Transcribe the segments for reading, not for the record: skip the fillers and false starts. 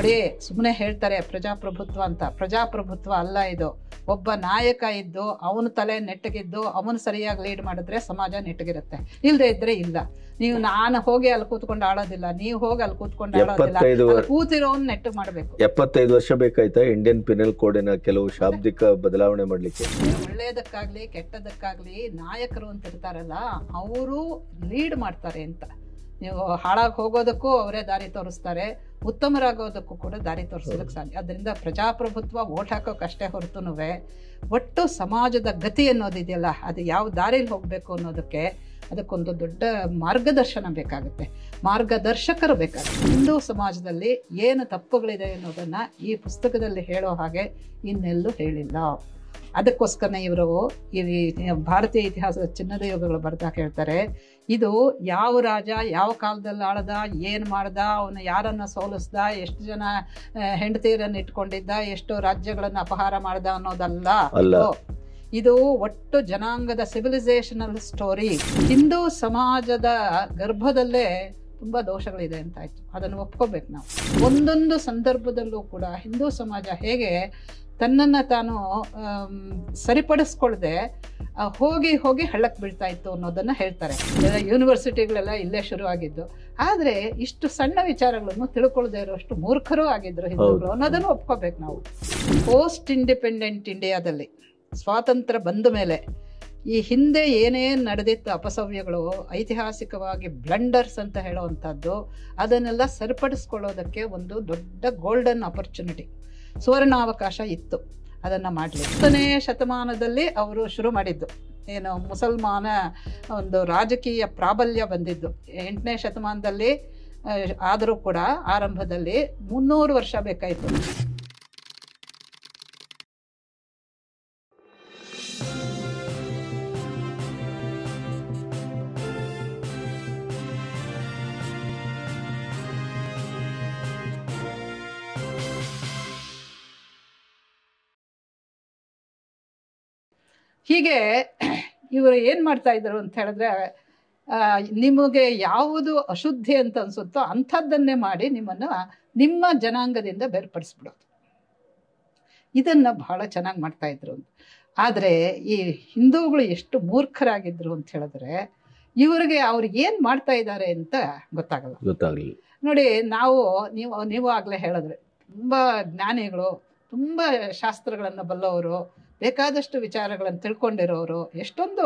ನೋಡಿ, ಸುಮ್ಮನೆ ಹೇಳ್ತಾರೆ ಪ್ರಜಾಪ್ರಭುತ್ವ ಅಂತ. ಪ್ರಜಾಪ್ರಭುತ್ವ ಅಲ್ಲ ಇದು. ಒಬ್ಬ ನಾಯಕ ಇದ್ದು ಅವನ ತಲೆ ನೆಟ್ಟಗಿದ್ದು ಅವನು ಸರಿಯಾಗಿ ಲೀಡ್ ಮಾಡಿದ್ರೆ ಸಮಾಜ ನೆಟ್ಟಗಿರುತ್ತೆ, ಇಲ್ಲದೆ ಇದ್ರೆ ಇಲ್ಲ. ನೀವು ನಾನು ಹೋಗಿ ಅಲ್ಲಿ ಕೂತ್ಕೊಂಡು ಆಡೋದಿಲ್ಲ, ನೀವು ಹೋಗಿ ಅಲ್ಲಿ ಕೂತ್ಕೊಂಡು ಆಡೋದಿಲ್ಲ, ಕೂತಿರೋನ್ ನೆಟ್ಟಗೆ ಮಾಡಬೇಕು. 75 ವರ್ಷ ಬೇಕಾಯ್ತಾ ಇಂಡಿಯನ್ ಪಿನಲ್ ಕೋಡಿನ ಕೆಲವು ಶಾಬ್ದಿಕ ಬದಲಾವಣೆ ಮಾಡ್ಲಿಕ್ಕೆ? ಒಳ್ಳೆಯದಕ್ಕಾಗ್ಲಿ ಕೆಟ್ಟದಕ್ಕಾಗ್ಲಿ ನಾಯಕರು ಅಂತ ಇರ್ತಾರಲ್ಲ, ಅವರು ಲೀಡ್ ಮಾಡ್ತಾರೆ ಅಂತ. ನೀವು ಹಾಳಾಗಿ ಹೋಗೋದಕ್ಕೂ ಅವರೇ ದಾರಿ ತೋರಿಸ್ತಾರೆ, ಉತ್ತಮರಾಗೋದಕ್ಕೂ ಕೂಡ ದಾರಿ ತೋರಿಸೋದಕ್ಕೆ ಸಾಧ್ಯ. ಅದರಿಂದ ಪ್ರಜಾಪ್ರಭುತ್ವ ಓಟ್ ಹಾಕೋಕ್ಕಷ್ಟೇ ಹೊರತುನುವೆ ಒಟ್ಟು ಸಮಾಜದ ಗತಿ ಅನ್ನೋದಿದೆಯಲ್ಲ, ಅದು ಯಾವ ದಾರಿಲಿ ಹೋಗಬೇಕು ಅನ್ನೋದಕ್ಕೆ ಅದಕ್ಕೊಂದು ದೊಡ್ಡ ಮಾರ್ಗದರ್ಶನ ಬೇಕಾಗುತ್ತೆ, ಮಾರ್ಗದರ್ಶಕರು ಬೇಕಾಗುತ್ತೆ. ಹಿಂದೂ ಸಮಾಜದಲ್ಲಿ ಏನು ತಪ್ಪುಗಳಿದೆ ಅನ್ನೋದನ್ನು ಈ ಪುಸ್ತಕದಲ್ಲಿ ಹೇಳೋ ಹಾಗೆ ಇನ್ನೆಲ್ಲೂ ಹೇಳಿಲ್ಲ. ಅದಕ್ಕೋಸ್ಕರನೇ ಇವರು ಈ ಭಾರತೀಯ ಇತಿಹಾಸದ ಚಿನ್ನದ ಯುಗಗಳು ಬರ್ದಾಗ ಹೇಳ್ತಾರೆ, ಇದು ಯಾವ ರಾಜ ಯಾವ ಕಾಲದಲ್ಲಿ ಆಳ್ದ, ಏನು ಮಾಡ್ದ, ಅವನು ಯಾರನ್ನು ಸೋಲಿಸ್ದ, ಎಷ್ಟು ಜನ ಹೆಂಡತಿಯರನ್ನು ಇಟ್ಕೊಂಡಿದ್ದ, ಎಷ್ಟು ರಾಜ್ಯಗಳನ್ನು ಅಪಹಾರ ಮಾಡ್ದ ಅನ್ನೋದಲ್ಲ. ಇದು ಒಟ್ಟು ಜನಾಂಗದ ಸಿವಿಲೈಸೇಷನಲ್ ಸ್ಟೋರಿ. ಹಿಂದೂ ಸಮಾಜದ ಗರ್ಭದಲ್ಲೇ ತುಂಬ ದೋಷಗಳಿದೆ ಅಂತಾಯ್ತು, ಅದನ್ನು ಒಪ್ಕೋಬೇಕು ನಾವು. ಒಂದೊಂದು ಸಂದರ್ಭದಲ್ಲೂ ಕೂಡ ಹಿಂದೂ ಸಮಾಜ ಹೇಗೆ ತನ್ನನ್ನು ತಾನು ಸರಿಪಡಿಸ್ಕೊಳ್ದೆ ಹೋಗಿ ಹೋಗಿ ಹಳ್ಳಕ್ಕೆ ಬೀಳ್ತಾ ಇತ್ತು ಅನ್ನೋದನ್ನು ಹೇಳ್ತಾರೆ. ಯೂನಿವರ್ಸಿಟಿಗಳೆಲ್ಲ ಇಲ್ಲೇ ಶುರು ಆಗಿದ್ದು, ಆದರೆ ಇಷ್ಟು ಸಣ್ಣ ವಿಚಾರಗಳನ್ನು ತಿಳ್ಕೊಳ್ದೇ ಇರೋಷ್ಟು ಮೂರ್ಖರೂ ಆಗಿದ್ರು ಹಿಂದೂಗಳು ಅನ್ನೋದನ್ನು ಒಪ್ಕೋಬೇಕು ನಾವು. ಪೋಸ್ಟ್ ಇಂಡಿಪೆಂಡೆಂಟ್ ಇಂಡಿಯಾದಲ್ಲಿ ಸ್ವಾತಂತ್ರ್ಯ ಬಂದ ಮೇಲೆ ಈ ಹಿಂದೆ ಏನೇನು ನಡೆದಿತ್ತು ಅಪಸವ್ಯಗಳು, ಐತಿಹಾಸಿಕವಾಗಿ ಬ್ಲಂಡರ್ಸ್ ಅಂತ ಹೇಳೋವಂಥದ್ದು, ಅದನ್ನೆಲ್ಲ ಸರಿಪಡಿಸ್ಕೊಳ್ಳೋದಕ್ಕೆ ಒಂದು ದೊಡ್ಡ ಗೋಲ್ಡನ್ ಆಪರ್ಚುನಿಟಿ, ಸುವರ್ಣಾವಕಾಶ ಇತ್ತು. ಅದನ್ನು ಮಾಡಲಿ 10ನೇ ಶತಮಾನದಲ್ಲಿ ಅವರು ಶುರು ಮಾಡಿದ್ದು. ಏನು ಮುಸಲ್ಮಾನ ಒಂದು ರಾಜಕೀಯ ಪ್ರಾಬಲ್ಯ ಬಂದಿದ್ದು 8ನೇ ಶತಮಾನದಲ್ಲಿ ಆದರೂ ಕೂಡ ಆರಂಭದಲ್ಲಿ 300 ವರ್ಷ ಬೇಕಾಯಿತು. ಹೀಗೆ ಇವರು ಏನು ಮಾಡ್ತಾ ಇದ್ರು ಅಂತ ಹೇಳಿದ್ರೆ, ನಿಮಗೆ ಯಾವುದು ಅಶುದ್ಧಿ ಅಂತ ಅನಿಸುತ್ತೋ ಅಂಥದ್ದನ್ನೇ ಮಾಡಿ ನಿಮ್ಮನ್ನು ನಿಮ್ಮ ಜನಾಂಗದಿಂದ ಬೇರ್ಪಡಿಸ್ಬಿಡೋದು. ಇದನ್ನು ಬಹಳ ಚೆನ್ನಾಗಿ ಮಾಡ್ತಾಯಿದ್ರು. ಆದರೆ ಈ ಹಿಂದೂಗಳು ಎಷ್ಟು ಮೂರ್ಖರಾಗಿದ್ರು ಅಂತ ಹೇಳಿದ್ರೆ, ಇವರಿಗೆ ಅವ್ರಿಗೆ ಏನು ಮಾಡ್ತಾ ಇದ್ದಾರೆ ಅಂತ ಗೊತ್ತಾಗಲಿಲ್ಲ. ನೋಡಿ, ನೀವು ಆಗಲೇ ಹೇಳಿದ್ರೆ ತುಂಬ ಜ್ಞಾನಿಗಳು, ತುಂಬ ಶಾಸ್ತ್ರಗಳನ್ನು ಬಲ್ಲವರು, ಬೇಕಾದಷ್ಟು ವಿಚಾರಗಳನ್ನು ತಿಳ್ಕೊಂಡಿರೋರು, ಎಷ್ಟೊಂದು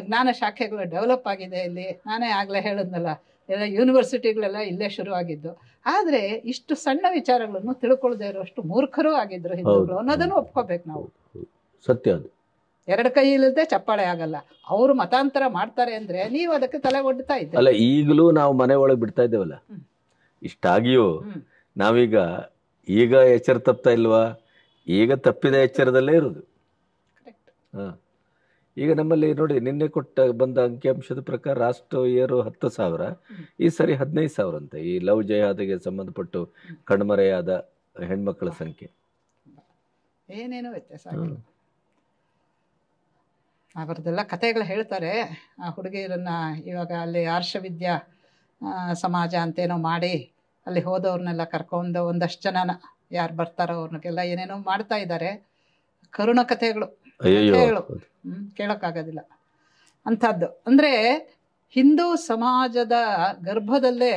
ಜ್ಞಾನ ಶಾಖೆಗಳು ಡೆವಲಪ್ ಆಗಿದೆ ಇಲ್ಲಿ. ನಾನೇ ಆಗಲೇ ಹೇಳಿದ್ನಲ್ಲ, ಎಲ್ಲ ಯೂನಿವರ್ಸಿಟಿಗಳೆಲ್ಲ ಇಲ್ಲೇ ಶುರು ಆಗಿದ್ದು. ಆದರೆ ಇಷ್ಟು ಸಣ್ಣ ವಿಚಾರಗಳನ್ನು ತಿಳ್ಕೊಳ್ದೇ ಇರೋಷ್ಟು ಮೂರ್ಖರೂ ಆಗಿದ್ರು ಹಿಂದೂಗಳು ಅನ್ನೋದನ್ನು ಒಪ್ಕೋಬೇಕು ನಾವು. ಸತ್ಯ. ಅದು ಎರಡು ಕೈ ಇಲ್ಲದೆ ಚಪ್ಪಾಳೆ ಆಗಲ್ಲ. ಅವರು ಮತಾಂತರ ಮಾಡ್ತಾರೆ ಅಂದ್ರೆ ನೀವು ಅದಕ್ಕೆ ತಲೆ ಒಡ್ತಾ ಇದ್ದೀವಿ. ಅಲ್ಲ, ಈಗಲೂ ನಾವು ಮನೆ ಒಳಗೆ ಬಿಡ್ತಾ ಇದ್ದೇವಲ್ಲ, ಇಷ್ಟಾಗಿಯೂ ಈಗ ಎಚ್ಚರ ತಪ್ತಾ ಇಲ್ವಾ? ಈಗ ತಪ್ಪಿದ ಎಚ್ಚರದಲ್ಲೇ ಇರುವುದು. ಈಗ ನಮ್ಮಲ್ಲಿ ನೋಡಿ, ನಿನ್ನೆ ಬಂದ ಅಂಕಿಅಂಶದ ಪ್ರಕಾರ ರಾಷ್ಟ್ರೀಯರು 10,000, ಈ ಸರಿ 15,000 ಅಂತ. ಈ ಲವ್ ಜಿಹಾದ್ಗೆ ಸಂಬಂಧಪಟ್ಟು ಕಣ್ಮರೆಯಾದ ಹೆಣ್ಮಕ್ಕಳ ಸಂಖ್ಯೆ ಏನೇನೋ ವ್ಯತ್ಯಾಸ ಆಗಿಲ್ಲ. ಅವರದೆಲ್ಲ ಕಥೆಗಳು ಹೇಳ್ತಾರೆ. ಆ ಹುಡುಗಿಯರನ್ನ ಇವಾಗ ಅಲ್ಲಿ ಆರ್ಷವಿದ್ಯಾ ಸಮಾಜ ಅಂತೇನೋ ಮಾಡಿ ಅಲ್ಲಿ ಹೋದವ್ರನ್ನೆಲ್ಲ ಕರ್ಕೊಂಡು ಒಂದಷ್ಟು ಜನನ ಯಾರು ಬರ್ತಾರೋ ಅವ್ರನ್ನೆಲ್ಲ ಏನೇನೋ ಮಾಡ್ತಾ ಇದ್ದಾರೆ. ಕರುಣ ಕಥೆಗಳು ಕೇಳೋಕ್ಕಾಗೋದಿಲ್ಲ ಅಂಥದ್ದು. ಅಂದರೆ ಹಿಂದೂ ಸಮಾಜದ ಗರ್ಭದಲ್ಲೇ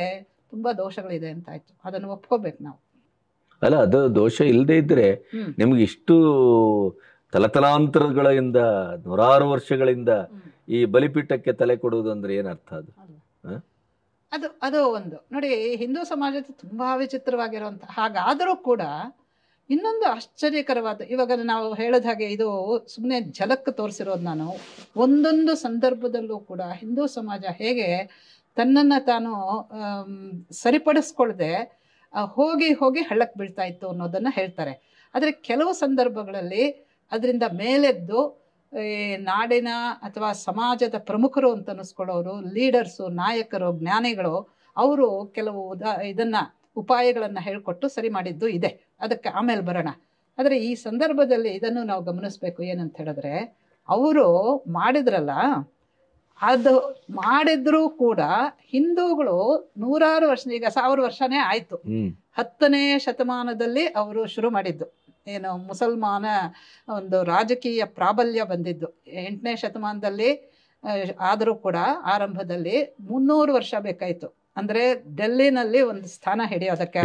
ತುಂಬ ದೋಷಗಳಿದೆ ಅಂತಾಯ್ತು, ಅದನ್ನು ಒಪ್ಕೋಬೇಕು ನಾವು. ಅಲ್ಲ, ಅದು ದೋಷ ಇಲ್ಲದೆ ಇದ್ರೆ ನಿಮ್ಗೆ ಇಷ್ಟು ತಲತಲಾಂತರಗಳಿಂದ 100 ವರ್ಷಗಳಿಂದ ಈ ಬಲಿಪೀಠಕ್ಕೆ ತಲೆ ಕೊಡುವುದು ಅಂದ್ರೆ ಏನರ್ಥ? ಅದು ಒಂದು ನೋಡಿ, ಹಿಂದೂ ಸಮಾಜದ ತುಂಬಾ ವಿಚಿತ್ರವಾಗಿರುವಂಥ. ಹಾಗಾದರೂ ಕೂಡ ಇನ್ನೊಂದು ಆಶ್ಚರ್ಯಕರವಾದ, ಇವಾಗ ನಾವು ಹೇಳಿದ ಹಾಗೆ ಇದು ಸುಮ್ಮನೆ ಝಲಕ್ ತೋರಿಸಿರೋದು ನಾನು. ಒಂದೊಂದು ಸಂದರ್ಭದಲ್ಲೂ ಕೂಡ ಹಿಂದೂ ಸಮಾಜ ಹೇಗೆ ತನ್ನನ್ನು ತಾನು ಸರಿಪಡಿಸ್ಕೊಳ್ದೆ ಹೋಗಿ ಹೋಗಿ ಹಳ್ಳಕ್ಕೆ ಬೀಳ್ತಾ ಇತ್ತು ಅನ್ನೋದನ್ನು ಹೇಳ್ತಾರೆ. ಆದರೆ ಕೆಲವು ಸಂದರ್ಭಗಳಲ್ಲಿ ಅದರಿಂದ ಮೇಲೆದ್ದು ನಾಡಿನ ಅಥವಾ ಸಮಾಜದ ಪ್ರಮುಖರು ಅಂತ ಅನ್ನಿಸ್ಕೊಳ್ಳೋರು, ಲೀಡರ್ಸು, ನಾಯಕರು, ಜ್ಞಾನಿಗಳು, ಅವರು ಕೆಲವು ಉಪಾಯಗಳನ್ನು ಹೇಳಿಕೊಟ್ಟು ಸರಿ ಮಾಡಿದ್ದು ಇದೆ. ಅದಕ್ಕೆ ಆಮೇಲೆ ಬರೋಣ. ಆದರೆ ಈ ಸಂದರ್ಭದಲ್ಲಿ ಇದನ್ನು ನಾವು ಗಮನಿಸಬೇಕು. ಏನಂತ ಹೇಳಿದ್ರೆ, ಅವರು ಮಾಡಿದ್ರಲ್ಲ, ಅದು ಮಾಡಿದ್ರೂ ಕೂಡ ಹಿಂದೂಗಳು ನೂರಾರು ವರ್ಷ, ಈಗ 1000 ವರ್ಷನೇ ಆಯ್ತು. 10ನೇ ಶತಮಾನದಲ್ಲಿ ಅವರು ಶುರು ಮಾಡಿದ್ದು ಏನು ಮುಸಲ್ಮಾನ ಒಂದು ರಾಜಕೀಯ ಪ್ರಾಬಲ್ಯ ಬಂದಿದ್ದು 8ನೇ ಶತಮಾನದಲ್ಲಿ. ಆದರೂ ಕೂಡ ಆರಂಭದಲ್ಲಿ 300 ವರ್ಷ ಬೇಕಾಯಿತು, ಅಂದರೆ ಡೆಲ್ಲಿನಲ್ಲಿ ಒಂದು ಸ್ಥಾನ ಹಿಡಿಯೋದಕ್ಕೆ.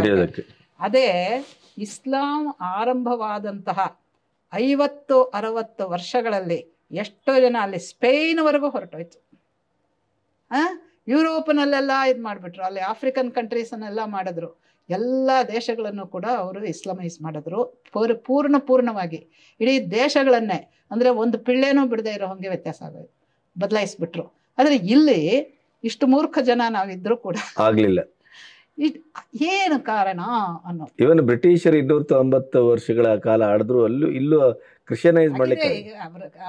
ಅದೇ ಇಸ್ಲಾಂ ಆರಂಭವಾದಂತಹ 50-60 ವರ್ಷಗಳಲ್ಲಿ ಎಷ್ಟೋ ಜನ ಅಲ್ಲಿ ಸ್ಪೇನ್ವರೆಗೂ ಹೊರಟೋಯ್ತು. ಯುರೋಪ್ನಲ್ಲೆಲ್ಲ ಇದು ಮಾಡಿಬಿಟ್ರು, ಅಲ್ಲಿ ಆಫ್ರಿಕನ್ ಕಂಟ್ರೀಸನ್ನೆಲ್ಲ ಮಾಡಿದ್ರು. ಎಲ್ಲ ದೇಶಗಳನ್ನು ಕೂಡ ಅವರು ಇಸ್ಲಾಮೈಸ್ ಮಾಡಿದ್ರು ಪೂರ್ಣವಾಗಿ. ಇಡೀ ದೇಶಗಳನ್ನೇ, ಅಂದರೆ ಒಂದು ಪಿಳ್ಳೆನೂ ಬಿಡದೆ ಇರೋ ಹಂಗೆ ವ್ಯತ್ಯಾಸ ಆಗೋದು, ಬದಲಾಯಿಸ್ಬಿಟ್ರು. ಆದರೆ ಇಲ್ಲಿ ಇಷ್ಟು ಮೂರ್ಖ ಜನ ನಾವಿದ್ರೂ ಕೂಡ ಆಗ್ಲಿಲ್ಲ. ಏನು ಕಾರಣ ಅನ್ನೋದು. ಇವನ್ ಬ್ರಿಟಿಷರು 290 ವರ್ಷಗಳ ಕಾಲ ಆಡಿದ್ರು ಇಲ್ಲೂ ಕ್ರಿಶ್ಚಿಯನೈಸ್ ಮಾಡ್ಲಿಕ್ಕೆ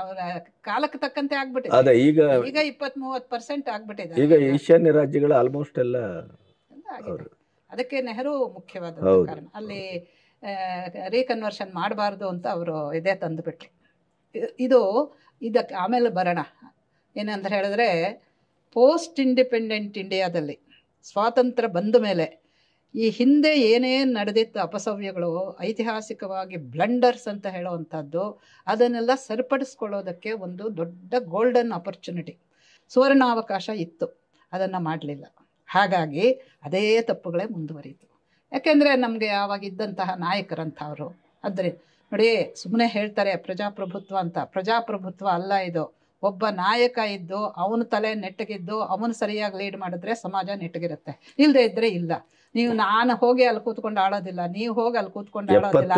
ಅವರ ಕಾಲಕ್ಕೆ ತಕ್ಕಂತೆ ಆಗ್ಬಿಟ್ಟಿದೆ. ಅದೇ ಈಗ 20-30% ಆಗ್ಬಿಟ್ಟಿದೆ. ಈಗ ಈಶಾನ್ಯ ರಾಜ್ಯಗಳ ಆಲ್ಮೋಸ್ಟ್ ಎಲ್ಲ ಅದಕ್ಕೆ ನೆಹರು ಮುಖ್ಯವಾದ ಕಾರಣ. ಅಲ್ಲಿ ರೀಕನ್ವರ್ಷನ್ ಮಾಡಬಾರ್ದು ಅಂತ ಅವರು ಇದೇ ತಂದುಬಿಟ್ರು. ಇದಕ್ಕೆ ಆಮೇಲೆ ಬರೋಣ. ಏನಂತ ಹೇಳಿದ್ರೆ, ಪೋಸ್ಟ್ ಇಂಡಿಪೆಂಡೆಂಟ್ ಇಂಡಿಯಾದಲ್ಲಿ ಸ್ವಾತಂತ್ರ್ಯ ಬಂದ ಮೇಲೆ ಈ ಹಿಂದೆ ಏನೇನು ನಡೆದಿತ್ತು ಅಪಸವ್ಯಗಳು, ಐತಿಹಾಸಿಕವಾಗಿ ಬ್ಲಂಡರ್ಸ್ ಅಂತ ಹೇಳೋವಂಥದ್ದು, ಅದನ್ನೆಲ್ಲ ಸರಿಪಡಿಸ್ಕೊಳ್ಳೋದಕ್ಕೆ ಒಂದು ದೊಡ್ಡ ಗೋಲ್ಡನ್ ಆಪರ್ಚುನಿಟಿ, ಸುವರ್ಣಾವಕಾಶ ಇತ್ತು. ಅದನ್ನು ಮಾಡಲಿಲ್ಲ. ಹಾಗಾಗಿ ಅದೇ ತಪ್ಪುಗಳೇ ಮುಂದುವರಿಯಿತು. ಯಾಕೆಂದರೆ ನಮಗೆ ಆವಾಗಿದ್ದಂತಹ ನಾಯಕರಂಥವರು. ಆದರೆ ನೋಡಿ, ಸುಮ್ಮನೆ ಹೇಳ್ತಾರೆ ಪ್ರಜಾಪ್ರಭುತ್ವ ಅಂತ. ಪ್ರಜಾಪ್ರಭುತ್ವ ಅಲ್ಲ ಇದು. ಒಬ್ಬ ನಾಯಕ ಇದ್ದು ಅವನು ತಲೆ ನೆಟ್ಟಗಿದ್ದು ಅವನು ಸರಿಯಾಗಿ ಲೀಡ್ ಮಾಡಿದ್ರೆ ಸಮಾಜ ನೆಟ್ಟಗಿರುತ್ತೆ. ಇಲ್ಲದೆ ಇದ್ರೆ ಇಲ್ಲ. ನೀವು ನಾನು ಹೋಗಿ ಅಲ್ಲಿ ಕೂತ್ಕೊಂಡು ಆಳೋದಿಲ್ಲ, ನೀವು ಹೋಗಿ ಅಲ್ಲಿ ಕೂತ್ಕೊಂಡು ಆಳೋದಿಲ್ಲ,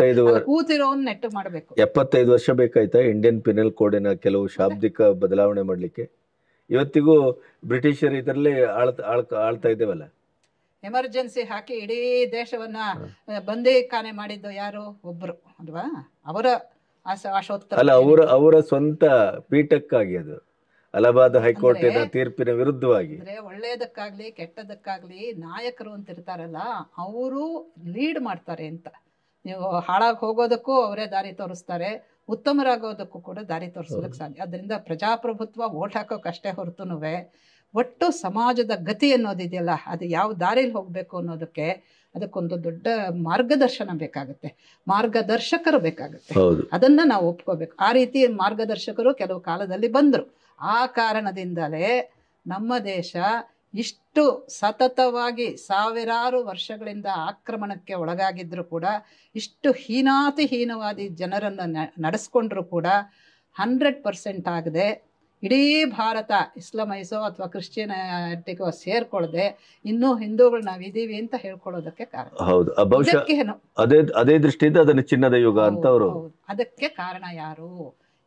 ಕೂತಿರೋನ್ ನೆಟ್ಟು ಮಾಡಬೇಕು. 75 ವರ್ಷ ಬೇಕಾಯ್ತಾ ಇಂಡಿಯನ್ ಪಿನಲ್ ಕೋಡಿನ ಕೆಲವು ಶಾಬ್ದಿಕ ಬದಲಾವಣೆ ಮಾಡ್ಲಿಕ್ಕೆ? ಇವತ್ತಿಗೂ ಬ್ರಿಟಿಷರು ಇದರಲ್ಲೇ ಆಳ್ತಾ ಇದ್ದೇವಲ್ಲ. ಎಮರ್ಜೆನ್ಸಿ ಹಾಕಿ ಇಡೀ ದೇಶವನ್ನ ಬಂದಿಖಾನೆ ಮಾಡಿದ್ದು ಯಾರು? ಒಬ್ರು ಅಲ್ವಾ? ಅವರ ಅಲ್ಲ, ಅವರ ಸ್ವಂತ ಪೀಠಕ್ಕಾಗಿ, ಅದು ಅಲಹಾಬಾದ್ ಹೈಕೋರ್ಟಿನ ತೀರ್ಪಿನ ವಿರುದ್ಧವಾಗಿ. ಅಂದ್ರೆ ಒಳ್ಳೇದಕ್ಕಾಗ್ಲಿ ಕೆಟ್ಟದಕ್ಕಾಗ್ಲಿ ನಾಯಕರು ಅಂತ ಇರ್ತಾರಲ್ಲ, ಅವರು ಲೀಡ್ ಮಾಡ್ತಾರೆ ಅಂತ. ನೀವು ಹಾಳಾಗಿ ಹೋಗೋದಕ್ಕೂ ಅವರೇ ದಾರಿ ತೋರಿಸ್ತಾರೆ, ಉತ್ತಮರಾಗೋದಕ್ಕೂ ಕೂಡ ದಾರಿ ತೋರಿಸೋದಕ್ಕೆ ಸಾಧ್ಯ. ಅದರಿಂದ ಪ್ರಜಾಪ್ರಭುತ್ವ ಓಟ್ ಹಾಕೋಕ್ಕಷ್ಟೇ ಹೊರತುನುವೆ ಒಟ್ಟು ಸಮಾಜದ ಗತಿ ಅನ್ನೋದಿದೆಯಲ್ಲ, ಅದು ಯಾವ ದಾರಿಲಿ ಹೋಗಬೇಕು ಅನ್ನೋದಕ್ಕೆ ಅದಕ್ಕೊಂದು ದೊಡ್ಡ ಮಾರ್ಗದರ್ಶನ ಬೇಕಾಗುತ್ತೆ, ಮಾರ್ಗದರ್ಶಕರು ಬೇಕಾಗುತ್ತೆ. ಅದನ್ನ ನಾವು ಒಪ್ಕೋಬೇಕು. ಆ ರೀತಿ ಮಾರ್ಗದರ್ಶಕರು ಕೆಲವು ಕಾಲದಲ್ಲಿ ಬಂದರು. ಆ ಕಾರಣದಿಂದಲೇ ನಮ್ಮ ದೇಶ ಇಷ್ಟು ಸತತವಾಗಿ ಸಾವಿರಾರು ವರ್ಷಗಳಿಂದ ಆಕ್ರಮಣಕ್ಕೆ ಒಳಗಾಗಿದ್ದರೂ ಕೂಡ, ಇಷ್ಟು ಹೀನಾತಿಹೀನವಾದಿ ಜನರನ್ನು ನಡೆಸ್ಕೊಂಡ್ರೂ ಕೂಡ 100% ಆಗದೆ ಇಡೀ ಭಾರತ ಇಸ್ಲಾಮೈಸೋ ಅಥವಾ ಕ್ರಿಶ್ಚಿಯನಿಟಿಗೋ ಸೇರ್ಕೊಳ್ಳದೆ ಇನ್ನೂ ಹಿಂದೂಗಳು ನಾವಿದ್ದೀವಿ ಅಂತ ಹೇಳ್ಕೊಳ್ಳೋದಕ್ಕೆ ಕಾರಣ. ಹೌದು, ಅದೇ ದೃಷ್ಟಿಯಿಂದ ಅದನ್ನು ಚಿನ್ನದ ಯುಗ ಅಂತ ಅವರು. ಅದಕ್ಕೆ ಕಾರಣ ಯಾರು?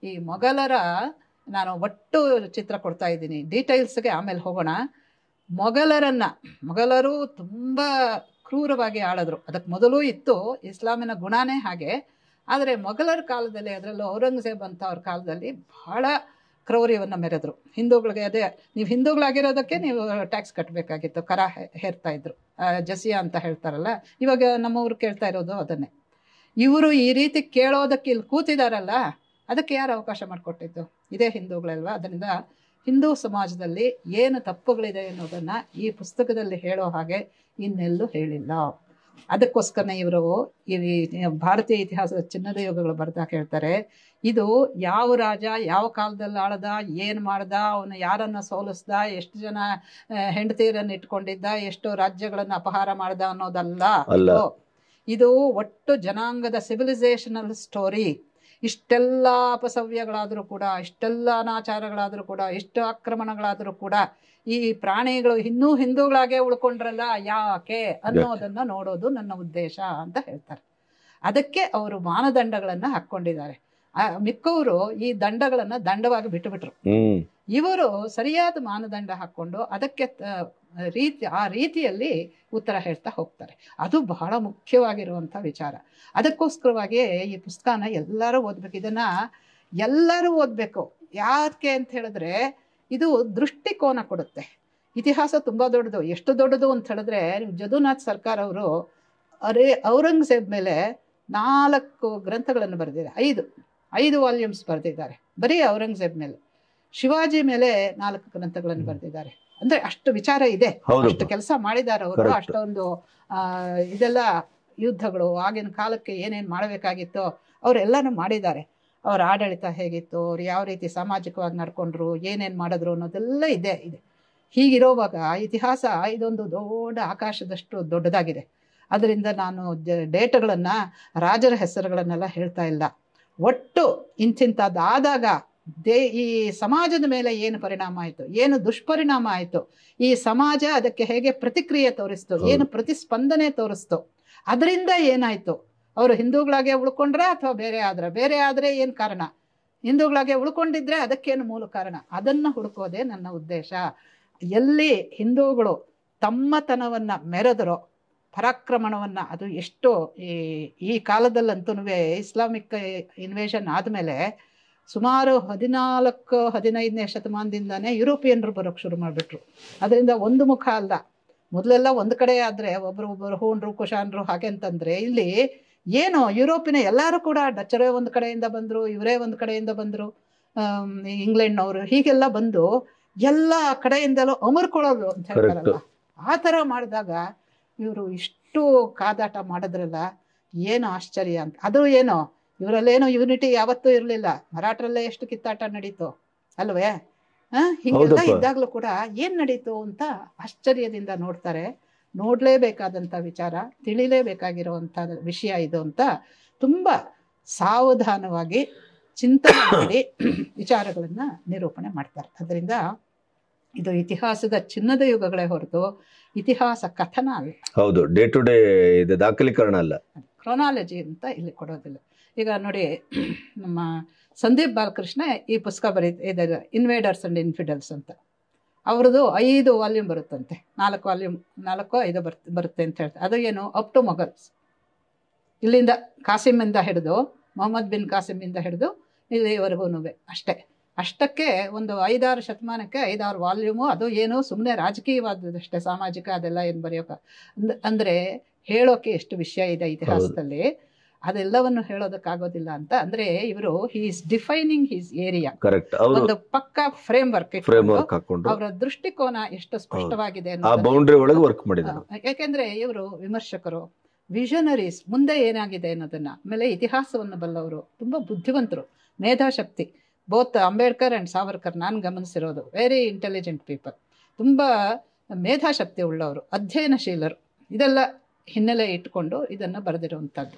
ಈ ಮೊಘಲರ, ನಾನು ಒಟ್ಟು ಚಿತ್ರ ಕೊಡ್ತಾ ಇದ್ದೀನಿ, ಡೀಟೇಲ್ಸ್ಗೆ ಆಮೇಲೆ ಹೋಗೋಣ. ಮೊಘಲರು ತುಂಬ ಕ್ರೂರವಾಗಿ ಆಳಿದ್ರು. ಅದಕ್ಕೆ ಮೊದಲು ಇತ್ತು, ಇಸ್ಲಾಮಿನ ಗುಣನೇ ಹಾಗೆ. ಆದರೆ ಮೊಘಲರ ಕಾಲದಲ್ಲಿ, ಅದರಲ್ಲೂ ಔರಂಗಜೇಬ್ ಅಂತ ಅವ್ರ ಕಾಲದಲ್ಲಿ ಬಹಳ ಕ್ರೌರ್ಯವನ್ನು ಮೆರೆದ್ರು. ಹಿಂದೂಗಳಿಗೆ ಅದೇ, ನೀವು ಹಿಂದೂಗಳಾಗಿರೋದಕ್ಕೆ ನೀವು ಟ್ಯಾಕ್ಸ್ ಕಟ್ಟಬೇಕಾಗಿತ್ತು, ಕರ ಹೇರ್ತಾ ಇದ್ರು, ಜಸಿಯಾ ಅಂತ ಹೇಳ್ತಾರಲ್ಲ. ಇವಾಗ ನಮ್ಮವ್ರು ಕೇಳ್ತಾ ಇರೋದು ಅದನ್ನೇ. ಇವರು ಈ ರೀತಿ ಕೇಳೋದಕ್ಕೆ ಇಲ್ಲಿ ಕೂತಿದಾರಲ್ಲ, ಅದಕ್ಕೆ ಯಾರು ಅವಕಾಶ ಮಾಡಿಕೊಟ್ಟಿದ್ದು? ಇದೇ ಹಿಂದೂಗಳಲ್ವಾ. ಅದರಿಂದ ಹಿಂದೂ ಸಮಾಜದಲ್ಲಿ ಏನು ತಪ್ಪುಗಳಿದೆ ಅನ್ನೋದನ್ನು ಈ ಪುಸ್ತಕದಲ್ಲಿ ಹೇಳೋ ಹಾಗೆ ಇನ್ನೆಲ್ಲೂ ಹೇಳಿಲ್ಲ. ಅದಕ್ಕೋಸ್ಕರನೇ ಇವರು ಈ ಭಾರತೀಯ ಇತಿಹಾಸದ ಚಿನ್ನದ ಯುಗಗಳು ಬರ್ದಾಗ ಹೇಳ್ತಾರೆ, ಇದು ಯಾವ ರಾಜ ಯಾವ ಕಾಲದಲ್ಲಿ ಆಳ್ದ, ಏನು ಮಾಡ್ದ, ಅವನು ಯಾರನ್ನು ಸೋಲಿಸ್ದ, ಎಷ್ಟು ಜನ ಹೆಂಡತಿಯರನ್ನು ಇಟ್ಕೊಂಡಿದ್ದ, ಎಷ್ಟು ರಾಜ್ಯಗಳನ್ನು ಅಪಹಾರ ಮಾಡ್ದ ಅನ್ನೋದಲ್ಲ. ಇದು ಒಟ್ಟು ಜನಾಂಗದ ಸಿವಿಲೈಸೇಷನಲ್ ಸ್ಟೋರಿ. ಇಷ್ಟೆಲ್ಲ ಅಪಸವ್ಯಗಳಾದರೂ ಕೂಡ, ಇಷ್ಟೆಲ್ಲ ಅನಾಚಾರಗಳಾದರೂ ಕೂಡ, ಇಷ್ಟು ಆಕ್ರಮಣಗಳಾದರೂ ಕೂಡ ಈ ಪ್ರಾಣಿಗಳು ಇನ್ನೂ ಹಿಂದೂಗಳಾಗೇ ಉಳ್ಕೊಂಡ್ರಲ್ಲ, ಯಾಕೆ ಅನ್ನೋದನ್ನು ನೋಡೋದು ನನ್ನ ಉದ್ದೇಶ ಅಂತ ಹೇಳ್ತಾರೆ. ಅದಕ್ಕೆ ಅವರು ಮಾನದಂಡಗಳನ್ನು ಹಾಕ್ಕೊಂಡಿದ್ದಾರೆ. ಮಿಕ್ಕವರು ಈ ದಂಡಗಳನ್ನು ದಂಡವಾಗಿ ಬಿಟ್ಟುಬಿಟ್ರು. ಇವರು ಸರಿಯಾದ ಮಾನದಂಡ ಹಾಕ್ಕೊಂಡು ಅದಕ್ಕೆ ಆ ರೀತಿಯಲ್ಲಿ ಉತ್ತರ ಹೇಳ್ತಾ ಹೋಗ್ತಾರೆ. ಅದು ಬಹಳ ಮುಖ್ಯವಾಗಿರುವಂಥ ವಿಚಾರ. ಅದಕ್ಕೋಸ್ಕರವಾಗಿ ಈ ಪುಸ್ತಕನ ಎಲ್ಲರೂ ಓದಬೇಕು. ಇದನ್ನು ಎಲ್ಲರೂ ಓದಬೇಕು. ಯಾಕೆ ಅಂತ ಹೇಳಿದ್ರೆ ಇದು ದೃಷ್ಟಿಕೋನ ಕೊಡುತ್ತೆ. ಇತಿಹಾಸ ತುಂಬ ದೊಡ್ಡದು. ಎಷ್ಟು ದೊಡ್ಡದು ಅಂತ ಹೇಳಿದ್ರೆ, ಜದುನಾಥ್ ಸರ್ಕಾರ್ ಅವರು ಔರಂಗಜೇಬ್ ಮೇಲೆ 4 ಗ್ರಂಥಗಳನ್ನು ಬರೆದಿದ್ದಾರೆ. 5 ವಾಲ್ಯೂಮ್ಸ್ ಬರೆದಿದ್ದಾರೆ ಬರೀ ಔರಂಗಜೇಬ್ ಮೇಲೆ. ಶಿವಾಜಿ ಮೇಲೆ 4 ಗ್ರಂಥಗಳನ್ನು ಬರೆದಿದ್ದಾರೆ. ಅಂದ್ರೆ ಅಷ್ಟು ವಿಚಾರ ಇದೆ, ಅಷ್ಟು ಕೆಲಸ ಮಾಡಿದ್ದಾರೆ ಅವರು. ಅಷ್ಟೊಂದು ಇದೆಲ್ಲ ಯುದ್ಧಗಳು ಆಗಿನ ಕಾಲಕ್ಕೆ ಏನೇನು ಮಾಡಬೇಕಾಗಿತ್ತೋ ಅವರೆಲ್ಲಾನು ಮಾಡಿದ್ದಾರೆ. ಅವ್ರ ಆಡಳಿತ ಹೇಗಿತ್ತು, ಅವ್ರು ಯಾವ ರೀತಿ ಸಾಮಾಜಿಕವಾಗಿ ನಡ್ಕೊಂಡ್ರು, ಏನೇನು ಮಾಡಿದ್ರು ಅನ್ನೋದೆಲ್ಲ ಇದೆ. ಹೀಗಿರೋವಾಗ ಇತಿಹಾಸ ಇದೊಂದು ದೊಡ್ಡ ಆಕಾಶದಷ್ಟು ದೊಡ್ಡದಾಗಿದೆ. ಅದರಿಂದ ನಾನು ಡೇಟ್ಗಳನ್ನು, ರಾಜರ ಹೆಸರುಗಳನ್ನೆಲ್ಲ ಹೇಳ್ತಾ ಇಲ್ಲ. ಒಟ್ಟು ಇಂಥದ್ದಾದಾಗ ಈ ಸಮಾಜದ ಮೇಲೆ ಏನು ಪರಿಣಾಮ ಆಯಿತು, ಏನು ದುಷ್ಪರಿಣಾಮ ಆಯಿತು, ಈ ಸಮಾಜ ಅದಕ್ಕೆ ಹೇಗೆ ಪ್ರತಿಕ್ರಿಯೆ ತೋರಿಸ್ತು, ಏನು ಪ್ರತಿಸ್ಪಂದನೆ ತೋರಿಸ್ತು, ಅದರಿಂದ ಏನಾಯಿತು, ಅವರು ಹಿಂದೂಗಳಾಗೆ ಉಳ್ಕೊಂಡ್ರೆ ಅಥವಾ ಬೇರೆ ಆದರೆ ಏನು ಕಾರಣ, ಹಿಂದೂಗಳಾಗೆ ಉಳ್ಕೊಂಡಿದ್ರೆ ಅದಕ್ಕೇನು ಮೂಲ ಕಾರಣ, ಅದನ್ನು ಹುಡುಕೋದೇ ನನ್ನ ಉದ್ದೇಶ. ಎಲ್ಲಿ ಹಿಂದೂಗಳು ತಮ್ಮತನವನ್ನು ಮೆರೆದರೋ, ಪರಾಕ್ರಮಣವನ್ನು, ಅದು ಎಷ್ಟು ಈ ಕಾಲದಲ್ಲಂತೂ ಇಸ್ಲಾಮಿಕ್ ಇನ್ವೇಷನ್ ಆದಮೇಲೆ ಸುಮಾರು 14-15ನೇ ಶತಮಾನದಿಂದಾನೇ ಯುರೋಪಿಯನ್ರು ಬರೋಕ್ಕೆ ಶುರು ಮಾಡಿಬಿಟ್ರು. ಅದರಿಂದ ಒಂದು ಮುಖ ಅಲ್ಲ. ಮೊದಲೆಲ್ಲ ಒಂದು ಕಡೆ ಆದರೆ ಒಬ್ಬರು ಹೂಣರು, ಕುಶಾನರು ಹಾಗೆ ಅಂತಂದರೆ, ಇಲ್ಲಿ ಏನು ಯುರೋಪಿನ ಎಲ್ಲರೂ ಕೂಡ, ಡಚ್ಚರೇ ಒಂದು ಕಡೆಯಿಂದ ಬಂದರು, ಇವರೇ ಒಂದು ಕಡೆಯಿಂದ ಬಂದರು, ಇಂಗ್ಲೆಂಡ್ನವರು, ಹೀಗೆಲ್ಲ ಬಂದು ಎಲ್ಲ ಕಡೆಯಿಂದಲೂ ಅಮರ್ಕೊಳ್ಳೋದು ಅಂತ ಹೇಳ್ತಾರಲ್ಲ, ಆ ಥರ ಮಾಡಿದಾಗ ಇವರು ಇಷ್ಟು ಕಾದಾಟ ಮಾಡಿದ್ರಲ್ಲ, ಏನು ಆಶ್ಚರ್ಯ ಅಂತ. ಅದು ಏನೋ ಇವರಲ್ಲೇನೋ ಯೂನಿಟಿ ಯಾವತ್ತೂ ಇರಲಿಲ್ಲ, ಮರಾಠರಲ್ಲೇ ಎಷ್ಟು ಕಿತ್ತಾಟ ನಡೀತು ಅಲ್ವೇ? ಹೀಗೆಲ್ಲ ಇದ್ದಾಗಲೂ ಕೂಡ ಏನು ನಡೀತು ಅಂತ ಆಶ್ಚರ್ಯದಿಂದ ನೋಡ್ತಾರೆ. ನೋಡಲೇಬೇಕಾದಂಥ ವಿಚಾರ, ತಿಳಿಲೇಬೇಕಾಗಿರುವಂಥ ವಿಷಯ ಇದು ಅಂತ ತುಂಬ ಸಾವಧಾನವಾಗಿ ಚಿಂತನೆ ಮಾಡಿ ವಿಚಾರಗಳನ್ನು ನಿರೂಪಣೆ ಮಾಡ್ತಾರೆ. ಅದರಿಂದ ಇದು ಇತಿಹಾಸದ ಚಿನ್ನದ ಯುಗಗಳೇ ಹೊರತು ಇತಿಹಾಸ ಕಥನ ಅಲ್ಲ. ಹೌದು, ಡೇ ಟು ಡೇ ಇದು ದಾಖಲೀಕರಣ ಅಲ್ಲ, ಕ್ರೊನಾಲಜಿ ಅಂತ ಇಲ್ಲಿ ಕೊಡೋದಿಲ್ಲ. ಈಗ ನೋಡಿ, ನಮ್ಮ ಸಂದೀಪ್ ಬಾಲಕೃಷ್ಣ ಈ ಪುಸ್ತಕ ಬರೀತಾರೆ, ಇನ್ವೇಡರ್ಸ್ ಅಂಡ್ ಇನ್ಫಿಡಲ್ಸ್ ಅಂತ. ಅವ್ರದ್ದು 5 ವಾಲ್ಯೂಮ್ ಬರುತ್ತಂತೆ, 4-5 ಬರುತ್ತೆ ಅಂತ ಹೇಳ್ತಾರೆ. ಅದು ಏನು, ಅಪ್ ಟು ಮೊಘಲ್ಸ್, ಇಲ್ಲಿಂದ ಕಾಸಿಮಿಂದ ಹಿಡಿದು, ಮೊಹಮ್ಮದ್ ಬಿನ್ ಕಾಸಿಮಿಂದ ಹಿಡಿದು ಇಲ್ಲಿವರೆಗೂ ಅಷ್ಟಕ್ಕೆ ಒಂದು 5-6 ಶತಮಾನಕ್ಕೆ 5-6 ವಾಲ್ಯೂಮು. ಅದು ಏನು ಸುಮ್ಮನೆ ರಾಜಕೀಯವಾದದಷ್ಟೇ, ಸಾಮಾಜಿಕ ಅದೆಲ್ಲ ಏನು ಬರೆಯೋಕೆ ಅಂದರೆ ಹೇಳೋಕೆ ಎಷ್ಟು ವಿಷಯ ಇದೆ ಇತಿಹಾಸದಲ್ಲಿ, ಅದೆಲ್ಲವನ್ನು ಹೇಳೋದಕ್ಕಾಗೋದಿಲ್ಲ ಅಂತ. ಅಂದರೆ ಇವರು he is defining his area, ಒಂದು ಪಕ್ಕ ಫ್ರೇಮ್ ವರ್ಕ್ ಹಾಕೊಂಡು ಅವರ ದೃಷ್ಟಿಕೋನ ಎಷ್ಟು ಸ್ಪಷ್ಟವಾಗಿದೆ, ಯಾಕೆಂದ್ರೆ ಇವರು ವಿಮರ್ಶಕರು, ವಿಷನರೀಸ್, ಮುಂದೆ ಏನಾಗಿದೆ ಅನ್ನೋದನ್ನ. ಆಮೇಲೆ ಇತಿಹಾಸವನ್ನು ಬಲ್ಲವರು, ತುಂಬ ಬುದ್ಧಿವಂತರು, ಮೇಧಾಶಕ್ತಿ. ಬೋತ್ ಅಂಬೇಡ್ಕರ್ ಆ್ಯಂಡ್ ಸಾವರ್ಕರ್ ನಾನು ಗಮನಿಸಿರೋದು, ವೆರಿ ಇಂಟೆಲಿಜೆಂಟ್ ಪೀಪಲ್, ತುಂಬ ಮೇಧಾಶಕ್ತಿ ಉಳ್ಳವರು, ಅಧ್ಯಯನಶೀಲರು. ಇದೆಲ್ಲ ಹಿನ್ನೆಲೆ ಇಟ್ಕೊಂಡು ಇದನ್ನು ಬರೆದಿರುವಂಥದ್ದು.